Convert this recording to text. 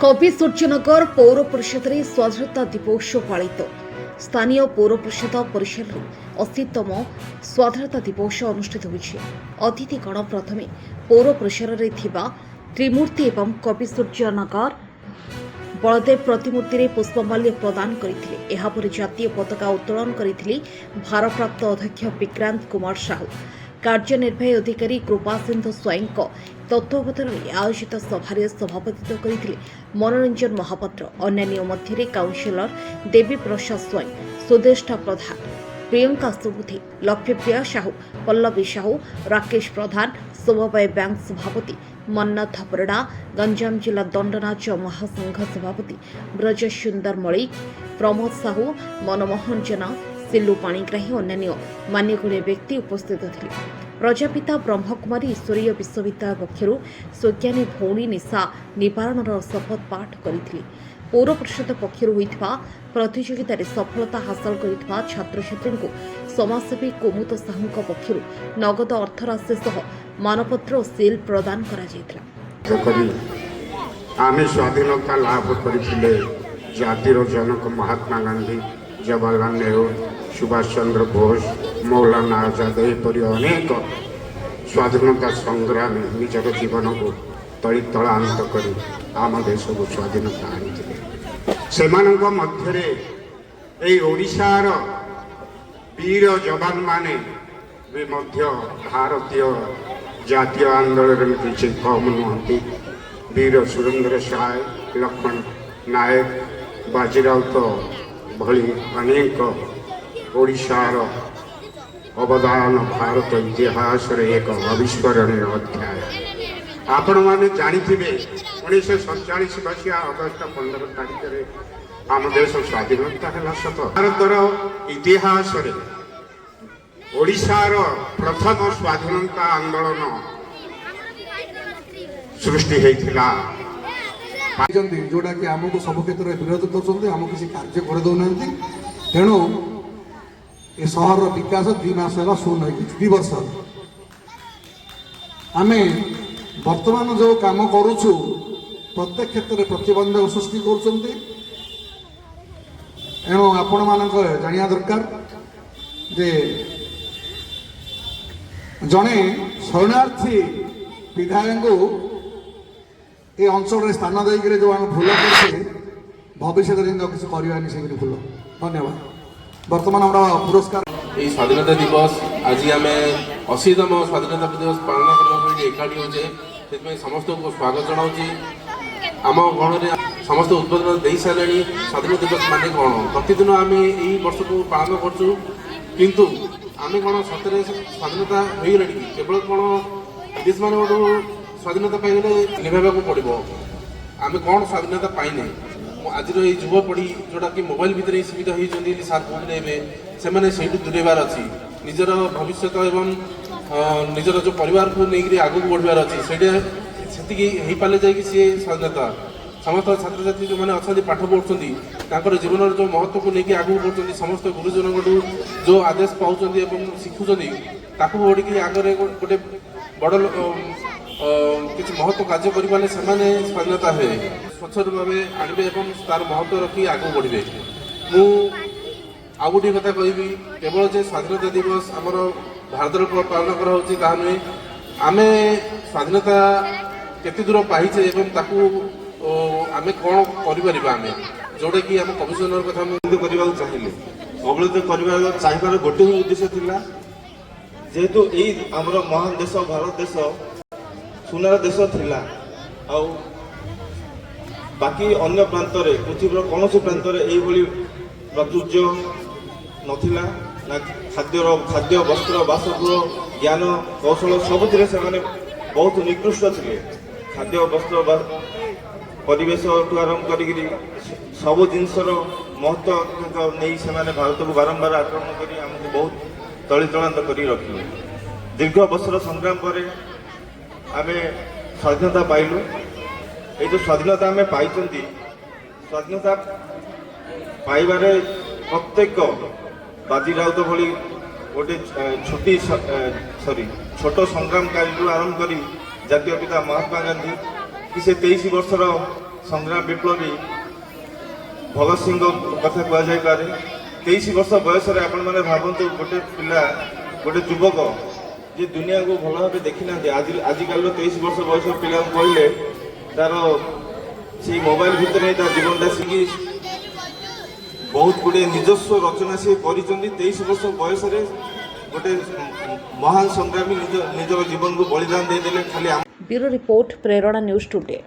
कवि सूर्यनगर पौर परिषद में स्वाधीनता दिवस पालित स्थानीय पौर परिषद परिसर में 80तम स्वाधीनता दिवस अनुष्ठित होइछि। अतिथिगण प्रथमे पौर परिसर में थिबा त्रिमूर्ति एवं कवि सूर्यनगर बलदेव प्रतिमूर्ति में पुष्पमाल्य प्रदान करथिले। एहा पर जातीय पताका उत्तोलन करथिले भारप्राप्त अध्यक्ष विक्रांत कुमार साहू। कार्यनिर्वाही अधिकारी कृपा सिंधु स्वयं तत्वावधान में आयोजित सभारे सभापतित्व करथिले मनोरंजन महापात्र। अन्य मध्य काउंसिलर देवी प्रसाद स्वयं, सुदेष्टा प्रधान, प्रियंका सुबुद्धि, लक्ष्मीप्रिया साहू, पल्लवी साहू, राकेश प्रधान, शोभाबाई बैंक सभापति मन्नाथ परिड़ा, गंजाम जिला दंडनाच महासंघ सभापति ब्रज सुंदर मलिक, प्रमोद साहू, मनमोहन जेना, सिल्लू पाणिग्राही अन्य मान्यगण्य व्यक्ति उपस्थित थे। प्रजापिता ब्रह्मकुमारी ईश्वरीय विश्वविद्यालय पक्षर स्वज्ञानी भौणी निशा निवारण शपथ पाठ करथिले। पौर परिषद पक्षर होइथिबा प्रतियोगितारे सफलता हासिल करिथिबा छात्र छात्री को समाजसेवी कुमुद साहू पक्षर नगद अर्थराशि सह मानपत्र और सील प्रदान करा जायतिला। आमे स्वाधीनता लाभ करथिले जातिर जनक महात्मा गांधी, जवाहरलाल नेहरू, सुभाष चंद्र बोस, मौलाना आजाद एपरी अनेक स्वाधीनता संग्रामी निजर जीवन को तलितलांत कर आम देश को स्वाधीनता आनी सेमानंक मध्यरे ए ओडिशार वीर जवान माने भी मध्य भारतीय जातीय आंदोलन में किसी कम नुहति। वीर सुरेंद्र साय, लक्ष्मण नायक, बाजीराउत भली अनेक ओडिशार अवदान भारत इतिहास एक अविस्मरणीय अध्याय। आपण मैंने जाथे 1947 मसीहा अगस्ट 15 तारिख आम देश स्वाधीनता है सत। भारतर इतिहास ओडिशार प्रथम स्वाधीनता आंदोलन सृष्टि होता जोटा कि आमको सब क्षेत्र में विरोध कर आम किसी कार्य कर दौना। तेणु ये सहर विकास 2 मास है शून्य 2 वर्ष आम बर्तमान जो काम करुचु प्रत्येक क्षेत्र में प्रतिबंधक सृष्टि कर। आपण मान जाना दरकार जे जड़े शरणार्थी विधायक ये अंचल स्थान देकर जो आम भूल करते भविष्य किसी करवानी से भूल। धन्यवाद। बर्तमान हमारा पुरस्कार ये स्वाधीनता दिवस आज आम 80तम स्वाधीनता दिवस पालन करने एकाठी होचे से समस्त को स्वागत जनाऊँगी। आम गण में समस्त उद्बोधन दे सारे स्वाधीनता दिवस माने कौन प्रतिदिन आम यही वर्ष को पालन करचु किंतु आम कौन सतरे स्वाधीनता हो गले केवल कौन ब्रिटिश मान स्वाधीनता पाइले निभाइबा पड़ो आम कौन स्वाधीनता पाइने। आज युवपीढ़ी जोटा कि मोबाइल भितर सीमित होती सार कहले से दूरेबार अच्छी निजर भविष्य एवं निजर जो परिवार को लेकर आगे बढ़वार अच्छी से पारे जा स्वाधीनता समस्त छात्र छात्री जो मैंने अच्छा पाठ पढ़ुं जीवन जो महत्व को लेकिन आगे बढ़ते समस्त गुरुजन को जो आदेश पाँच शिखुं ताकू बढ़ी आगे गोटे बड़ किसी महत्व कार्य करें से स्वाधीनता है स्वच्छ भाव आने तार महत्व रखी आगे बढ़े। मु आ गोटे कथा कहि केवल जे स्वाधीनता दिवस आमर भारत पालन करा नुहे आम स्वाधीनता केते दूर पाइचे आम कौन कर आम जोटा कि आम कमिशनर कथा करने चाहिए अवलित करने चाहिए गोटे ही उद्देश्य था जेहेतु यही आमर महान देश भारत देश सुनार देश थिला आउ बाकी अन्य प्रांत पृथ्वीर कौन प्रांत प्राचुर्य नथिला ना खाद्य वस्त्र बासगृह ज्ञान कौशल सबुथ से बहुत निकृष्ट थे। खाद्य वस्त्र परिवेश ठू आरंभ कर सब जिनसर महत्व नहीं से भारत को बारंबार आक्रमण कर आमको बहुत तलितलांत कर रखिले। दीर्घ वर्षर संग्राम पर आम स्वाधीनता पाइलु। ये जो स्वाधीनता आम पाई स्वाधीनता पाइबारे प्रत्येक बाजीराउत भली गोटे छोट संग्रामकारी आरंभ कर जातीय पिता महात्मा गांधी कि से 23 वर्षर ସଂଗ୍ରାମ ବିପ୍ଳବୀ ଭଗତ ସିଂଙ୍କ କଥା କୁହାଯାଇପାରେ। 23 ବର୍ଷ ବୟସରେ ଆପଣମାନେ ଭାବନ୍ତୁ, ଗୋଟେ ପିଲା, ଗୋଟେ ଯୁବକ ଯେ ଦୁନିଆକୁ ଭଲ ଭାବେ ଦେଖିନାହାନ୍ତି, ଆଜିକାଲିର 23 ବର୍ଷ ବୟସର ପିଲାଙ୍କୁ କହିଲେ ତାର ସେଇ ମୋବାଇଲ ଭିତରେ ହିଁ ତା ଜୀବନଟା ଶିଖି ବହୁତ ଗୁଡ଼ିଏ ନିଜସ୍ୱ ରଚନା ସିଏ କରିଛନ୍ତି। 23 ବର୍ଷ ବୟସରେ ଗୋଟେ ମହାନ ସଂଗ୍ରାମୀ ନିଜର ଜୀବନକୁ ବଳିଦାନ ଦେଇଦେଲେ। ଖାଲି ବ୍ୟୁରୋ ରିପୋର୍ଟ, ପ୍ରେରଣା ନ୍ୟୁଜ୍ ଟୁଡେ।